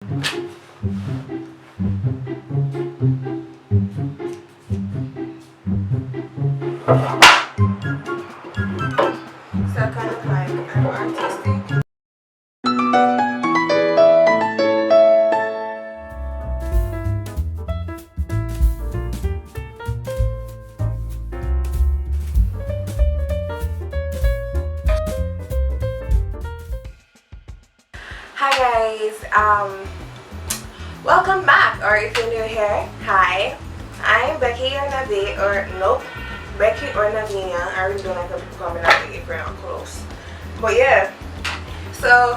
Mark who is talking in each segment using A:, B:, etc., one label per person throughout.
A: kind of like artistic. Hi guys, welcome back, or if you're new here, hi. I'm Becky or Navi, or nope, Becky or Navinia. I really don't like when people call me Navi if we're not close. But yeah, so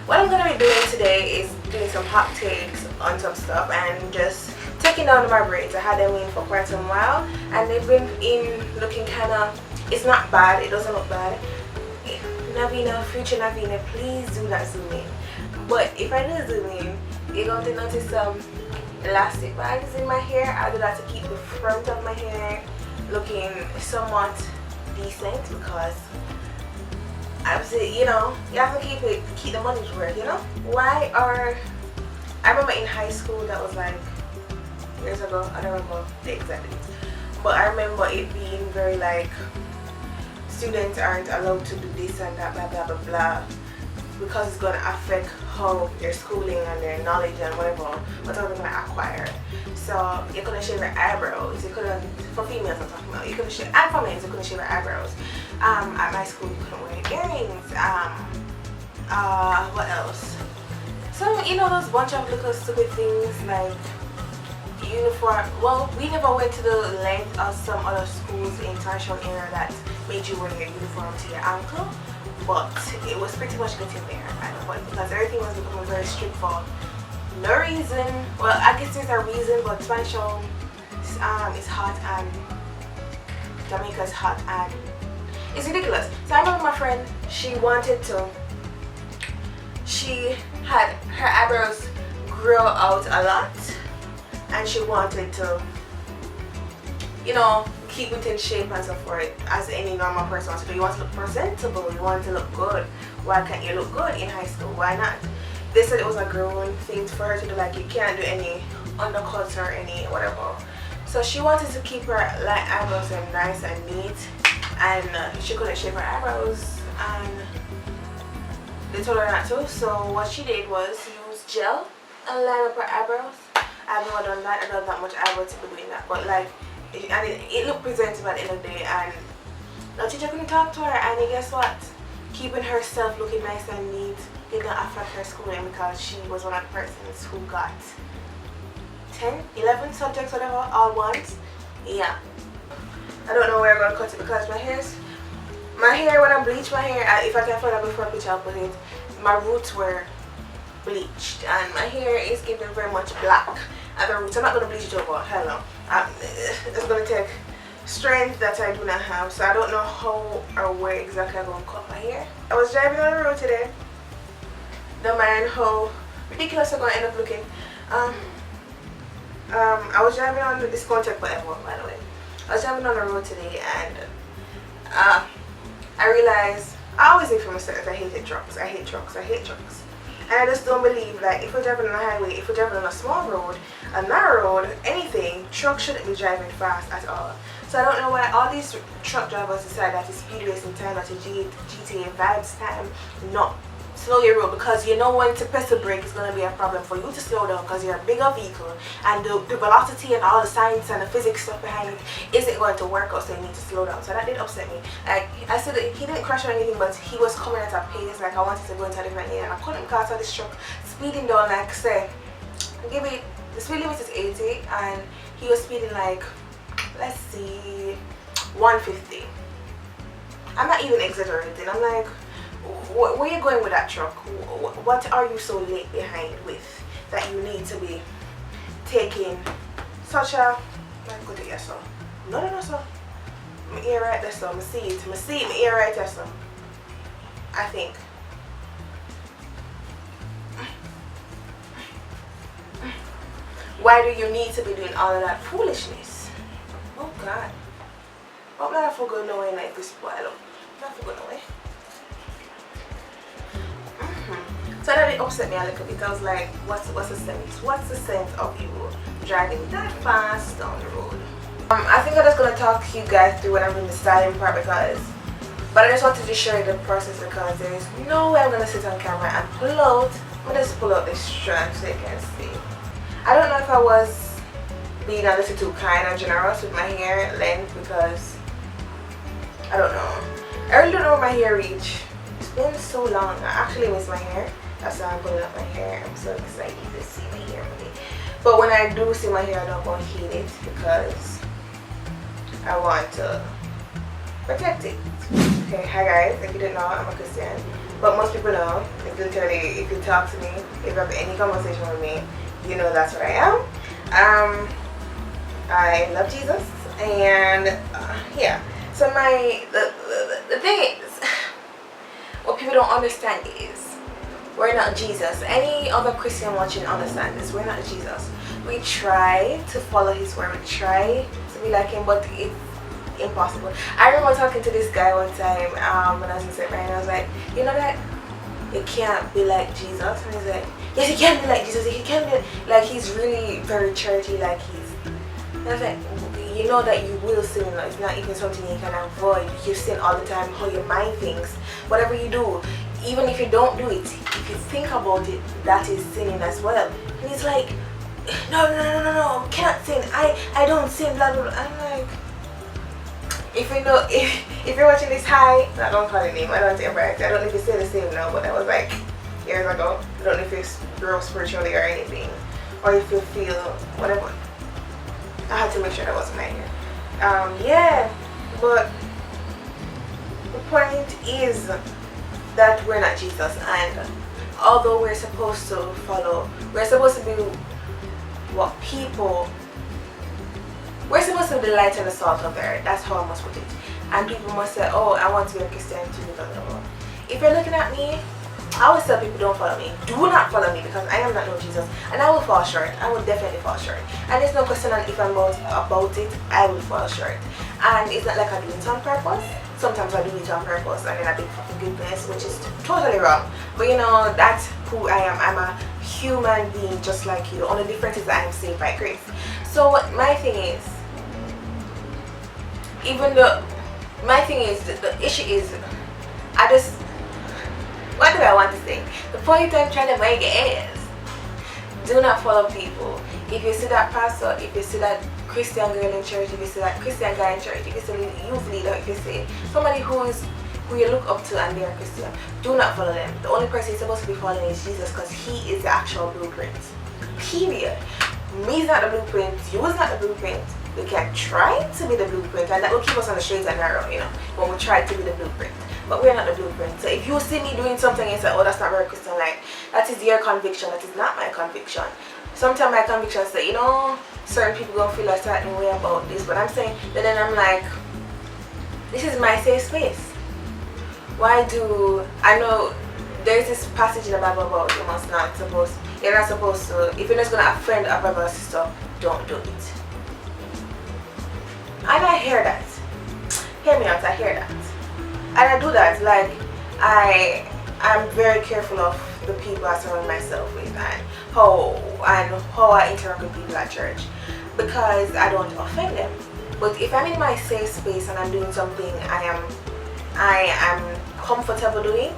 A: what I'm gonna be doing today is doing some hot takes on some stuff and just taking down my braids. I had them in for quite some while and they've been in looking kinda, it's not bad, it doesn't look bad. Navina, future Navina, please do not zoom in. But if I do zoom in, you're going to notice some elastic bands in my hair. I do that to keep the front of my hair looking somewhat decent because obviously, you know, you have to keep the money's worth, you know? I remember in high school, that was like years ago, I don't remember the exact date, but I remember it being very like, students aren't allowed to do this and that, blah blah blah blah, because it's going to affect how their schooling and their knowledge and whatever they're going to acquire. So you're going to shave your eyebrows. You couldn't, for females I'm talking about, you couldn't shave, and for men you couldn't shave your eyebrows. At my school you couldn't wear earrings. What else? So you know those bunch of little stupid things like uniform. Well, we never went to the length of some other schools in tertiary area that made you wear your uniform to your ankle, but it was pretty much getting there at the point because everything was becoming very strict for no reason. Well, I guess there's a reason, but Spanish is hot and Jamaica is hot and it's ridiculous. So I remember my friend, she had her eyebrows grow out a lot and she wanted to, you know, keep it in shape and so forth, as any normal person wants to do. You want to look presentable, you want to look good. Why can't you look good in high school? Why not? They said it was a growing thing for her to do, like you can't do any undercuts or any whatever. So she wanted to keep her like eyebrows and nice and neat, and she couldn't shave her eyebrows and they told her not to. So what she did was use gel and line up her eyebrows. I've never done that. I don't have that much eyebrow to be doing that, but like it looked presentable at the end of the day, and the teacher couldn't talk to her, and guess what? Keeping herself looking nice and neat did not affect her schooling because she was one of the persons who got 10, 11 subjects, whatever, all ones. Yeah. I don't know where I'm going to cut it because my hair, when I bleach my hair, if I can find a before picture I'll put it, my roots were bleached and my hair is giving very much black at the roots. I'm not going to bleach it over, hell no. It's going to take strength that I do not have, so I don't know how or where exactly I'm going to cut my hair. I was driving on the road today. Don't mind how ridiculous I'm going to end up looking. I was driving on this contact whatever, by the way. I was driving on the road today and I realized I always think for myself I hated trucks. I hate trucks. And I just don't believe, like, if we're driving on a highway, if we're driving on a small road, a narrow road, anything, trucks shouldn't be driving fast at all. So I don't know why all these truck drivers decide that it's speed racing time, that it's GTA vibes time. No. Slow your road, because you know when to press the brake is going to be a problem for you to slow down because you're a bigger vehicle and the velocity and all the science and the physics stuff behind it isn't going to work out, so you need to slow down. So that did upset me. Like I said, he didn't crash or anything, but he was coming at a pace like I wanted to go into a different lane and I couldn't because of this truck speeding down. Like say, give it, the speed limit is 80 and he was speeding like, let's see, 150. I'm not even exaggerating. I'm like, where are you going with that truck? What are you so late behind with that you need to be taking such a, like, go to your son. No, sir. My ear right there, so my seat, my ear right there, so I think. Why do you need to be doing all of that foolishness? Oh God. I'm not for going nowhere like this, boy. I'm not for going nowhere. So that it upset me a little bit. I was like, what's the sense? What's the sense of you driving that fast down the road? I think I'm just gonna talk to you guys through when I'm in the styling part but I just wanted to show you the process because there is no way I'm gonna sit on camera and pull out. I'm gonna just pull out this strand so you can see. I don't know if I was being a little too kind and generous with my hair length because I don't know. I really don't know where my hair reach. It's been so long. I actually miss my hair. That's why I'm pulling up my hair. I'm so excited to see my hair today. But when I do see my hair, I don't want to heat it because I want to protect it. Okay, hi guys. If you didn't know, I'm a Christian. But most people know. If you talk to me, if you have any conversation with me, you know that's what I am. I love Jesus, and yeah. So the thing is, what people don't understand is we're not Jesus. Any other Christian watching understand this. We're not Jesus. We try to follow his word. We try to be like him, but it's impossible. I remember talking to this guy one time when I was in St. Mary, and I was like, you know that it can't be like Jesus. And he's like, yes, it can be like Jesus. It can be like he's really very churchy, like and I was like, you know that you will sin. It's not even something you can avoid. You sin all the time, how your mind thinks. Whatever you do, even if you don't do it, if you think about it, that is sinning as well. And he's like, no, cannot sin. I don't sin, blah blah blah. I'm like, if you know, if you're watching this, hi. I don't call your name. I don't embarrass. I don't know if you say the same now, but that was like years ago. I don't know if you grow spiritually or anything, or if you feel whatever. I had to make sure that wasn't my hair. Yeah, but the point is that we're not Jesus, and although we're supposed to follow, we're supposed to be what people, we're supposed to be the light and the salt of the earth. That's how I must put it. And people must say, oh, I want to be a Christian too. Blah, blah, blah. If you're looking at me, I always tell people don't follow me. Do not follow me because I am not no Jesus, and I will fall short. I will definitely fall short. And there's no question on if I'm about it. I will fall short. And it's not like I do it on purpose. Sometimes I do it on purpose and in a big fucking goodness, which is totally wrong. But you know, that's who I am. I'm a human being just like you. The only difference is I am saved by grace. So what my thing is, the issue is, what do I want to say? The point I'm trying to make is, do not follow people. If you see that pastor, if you see that Christian girl in church, if you see that Christian guy in church, if you see a youth leader, if you see somebody who you look up to and they're Christian, do not follow them. The only person you're supposed to be following is Jesus because he is the actual blueprint. Period. Me is not the blueprint, you is not the blueprint. We can try to be the blueprint, and that will keep us on the straight and narrow, you know, when we try to be the blueprint. But we're not the blueprint. So if you see me doing something and say, oh, that's not very Christian, like, that is your conviction, that is not my conviction. Sometimes my conviction say, you know, certain people gonna feel a certain way about this, but I'm saying, then I'm like, this is my safe space. Why do, I know there's this passage in the Bible about you're not supposed to, if you're not gonna offend a brother or sister, don't do it. And I hear that. Hear me out, I hear that. And I do that, like, I'm very careful of the people I surround myself with and how I interact with people at church, because I don't offend them. But if I'm in my safe space and I'm doing something I am comfortable doing,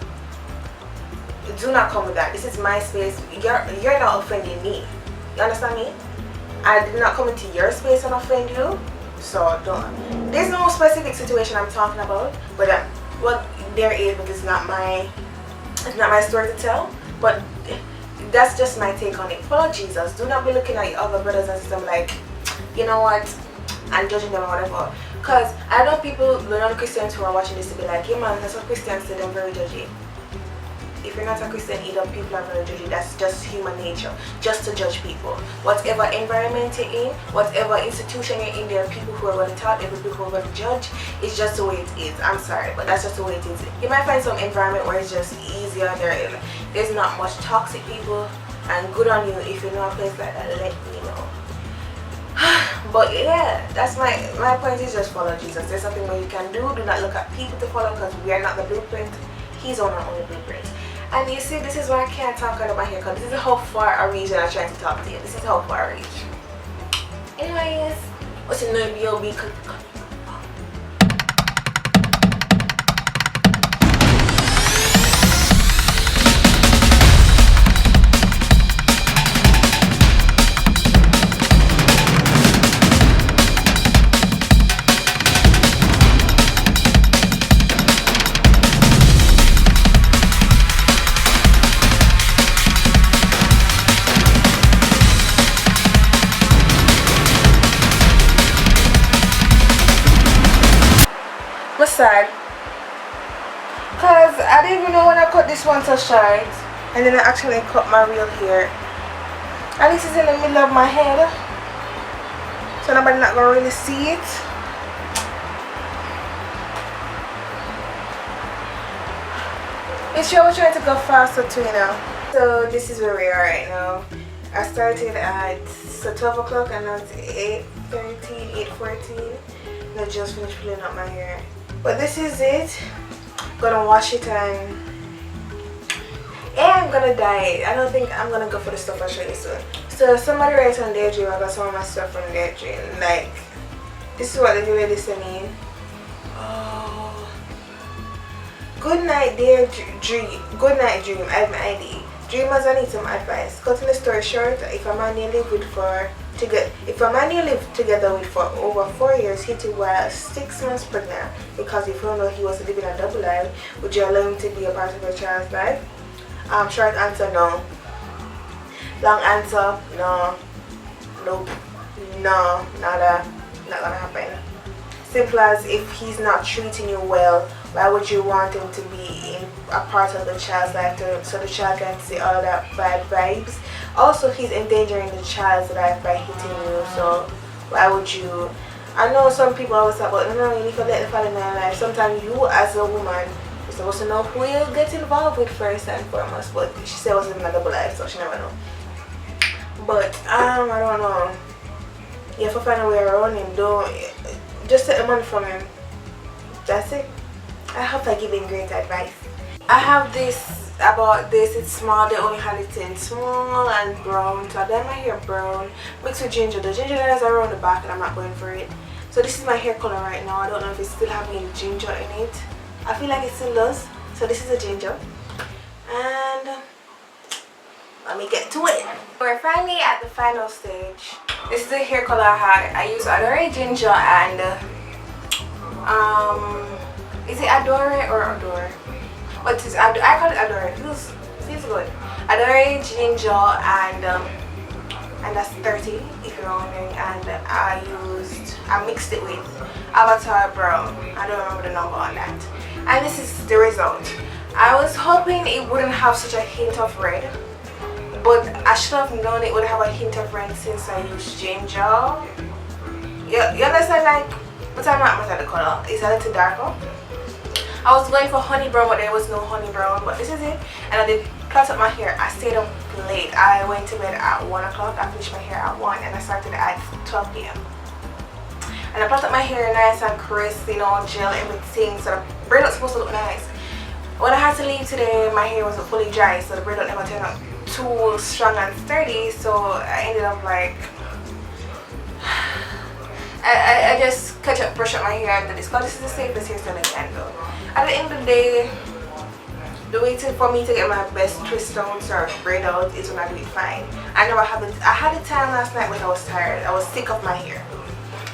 A: do not come with that. This is my space. You're not offending me. You understand me? I did not come into your space and offend you. So don't. There's no specific situation I'm talking about, but what there is, but it's not my story to tell. But that's just my take on it. Follow Jesus. Do not be looking at your other brothers and sisters like, you know what, and judging them or whatever. Because I know people, the non-Christians who are watching this to be like, yeah man, that's what Christians say, they're very judgy. If you're not a Christian either, people are very judgy. That's just human nature, just to judge people. Whatever environment you're in, whatever institution you're in, there are people who are going to talk, there are people who are going to judge. It's just the way it is. I'm sorry, but that's just the way it is. You might find some environment where it's just easier. There's not much toxic people, and good on you if you know a place like that, let me know. But yeah, that's my point is just follow Jesus. There's something more you can do. Do not look at people to follow because we are not the blueprint. He's on our only blueprint. And you see, this is why I can't talk out of my hair, because this is how far I reach and I'm trying to talk to you. This is how far I reach. Anyways, what's in the BOB? Sad because I didn't even know when I cut this one so short, and then I actually cut my real hair, and this is in the middle of my head, so nobody not gonna really see it. It's sure we're trying to go faster too, you know. So this is where we are right now. I started at 12 o'clock and now it's 8:13, 8:14, and I just finished pulling up my hair. But this is it. Gonna wash it and I'm gonna dye it. I don't think I'm gonna go for the stuff I'll show you soon. So somebody writes on Daydream. I got some of my stuff from Daydream. Like, this is what the lady sent me. Oh, good night, dear Dream. Good night, Dream. I have my ID. Dreamers, I need some advice. Cutting the story short, if a man you live with together with for over 4 years hit you while 6 months pregnant because you found out he was living a double life, would you allow him to be a part of your child's life? Short answer, no. Long answer, no. Nope. No, nada. Not gonna happen. Simple as, if he's not treating you well, why would you want him to be in a part of the child's life so the child can see all that bad vibes? Also, he's endangering the child's life by hitting you, so why would you? I know some people always talk about, no, you need to let the father in their life. Sometimes you as a woman, you're supposed to know who you get involved with first and foremost, but she said it was in a double life, so she never know. But I don't know. You have to find a way around him. Don't just take the money from him. That's it. I hope I give him great advice. I have this about this. It's small. They only had it in small and brown. So I dyed my hair brown mixed with ginger. The ginger is around the back and I'm not going for it. So this is my hair color right now. I don't know if it's still having ginger in it. I feel like it still does. So this is a ginger. And let me get to it. We're finally at the final stage. This is the hair color I had. I used Adore Ginger and is it Adore or Adore? What is I call it Adore. It feels good. Adore Ginger and that's 30 if you're wondering. And I mixed it with Avatar Brown. I don't remember the number on that. And this is the result. I was hoping it wouldn't have such a hint of red, but I should have known it would have a hint of red since I used ginger. You understand, like, but I'm not much of the color. It's a little darker. I was going for honey brown, but there was no honey brown, but this is it. And I did plait up my hair. I stayed up late. I went to bed at 1 o'clock. I finished my hair at 1 and I started at 12 p.m. And I plait up my hair nice and crisp, you know, gel, everything. So the braid was supposed to look nice. When I had to leave today, my hair wasn't fully dry, so the braid never turned out too strong and sturdy. So I ended up like, I just catch up, brush up my hair after this, because this is the safest hairstyle I can do. At the end of the day, the way for me to get my best twist outs or braid out is when I do it fine. I had the time last night, but I was tired. I was sick of my hair.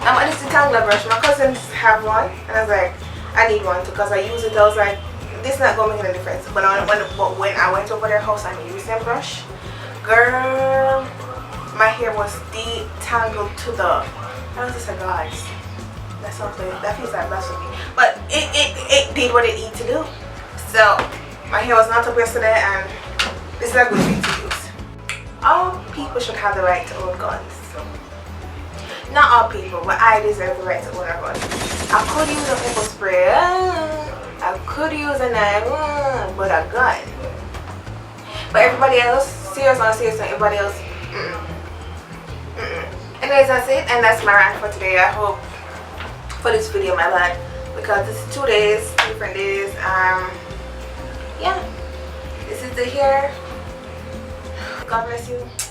A: I just detangler brush. My cousins have one, and I was like, I need one too, because I use it. I was like, this not gonna make any difference. But when I went over their house and used their brush, girl, my hair was detangled to the. I was just like, God, that feels like blasphemy. But it did what it needed to do. So my hair was not up yesterday, and this is a good thing to use. All people should have the right to own guns. Not all people, but I deserve the right to own a gun. I could use a pepper spray. I could use a knife, but a gun. But everybody else, serious, everybody else, Anyways, that's it, and that's my rant for today. I hope for this video, my bad, because this is 2 days, different days. Yeah, this this is the hair. God bless you.